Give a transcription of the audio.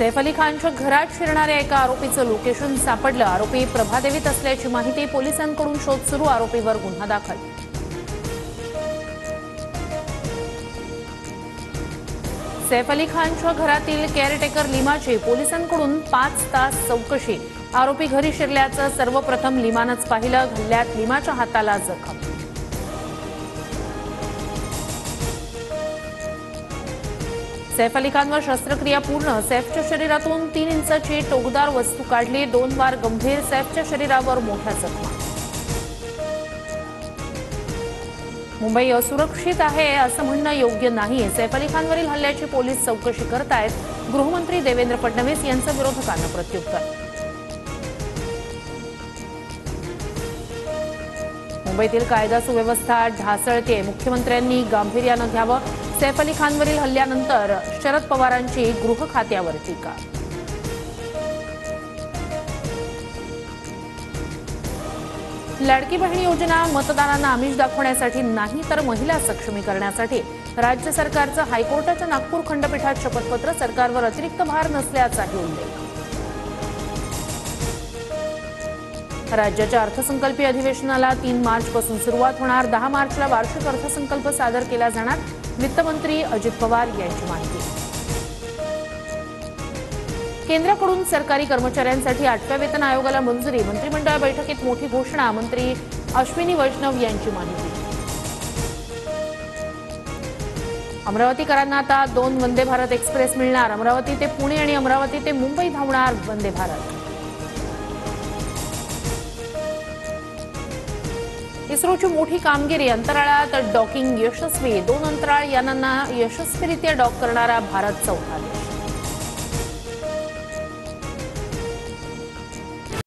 सैफ अली खानच्या घरात शिरणाऱ्या एका आरोपीचं लोकेशन सापडलं। आरोपी प्रभादेवीत असल्याची माहिती, पोलिसांकडून शोध सुरू, आरोपीवर गुन्हा दाखल। सैफ अली खानच्या घरातील केअरटेकर लिमाची पोलिसांकडून 5 तास चौकशी। आरोपी घरी शिरल्याचं सर्वप्रथम लिमानंच पाहिलं। हल्ल्यात लिमाच्या हाताला जखम। सैफ अली खानवर शस्त्रक्रिया पूर्ण। सैफच्या शरीरातून 3 इंचाची टोकदार वस्तू काढली। 2 वार गंभीर। सैफच्या शरीरावर मोठ्या जखमा। मुंबई असुरक्षित आहे असं म्हणणं योग्य नाही। सैफ अली खानवरील हल्ल्याची पोलीस चौकशी करतायत। गृहमंत्री देवेंद्र फडणवीस यांचं विरोधकांना प्रत्युत्तर। मुंबईतील कायदा सुव्यवस्था ढासळते, मुख्यमंत्र्यांनी गांभीर्यानं घ्यावं। सैफ अली खानवरील हल्ल्यानंतर शरद पवारांची गृह खात्यावर टीका। लाडकी बहीण योजना मतदारांना आमिष दाखवण्यासाठी नाही तर महिला सक्षमीकरणासाठी। राज्य सरकारचं हायकोर्टाच्या नागपूर खंडपीठात शपथपत्र। सरकारवर अतिरिक्त भार नसल्याचाही उल्लेख। राज्याच्या अर्थसंकल्पीय अधिवेशनाला 3 मार्चपासून सुरुवात होणार। 10 मार्चला वार्षिक अर्थसंकल्प सादर केला जाणार। वित्तमंत्री अजित पवार यांची माहिती। केंद्राकडून सरकारी कर्मचाऱ्यांसाठी 8व्या वेतन आयोगाला मंजुरी। मंत्रिमंडळ बैठकीत मोठी घोषणा। मंत्री अश्विनी वैष्णव यांची माहिती। अमरावतीकरांना आता 2 वंदे भारत एक्सप्रेस मिळणार। अमरावती ते पुणे आणि अमरावती ते मुंबई धावणार वंदे भारत। इस्रोची मोठी कामगिरी। अंतराळात डॉकिंग यशस्वी। 2 अंतराळ यानांना यशस्वीरित्या डॉक करणारा भारत चौथा देश।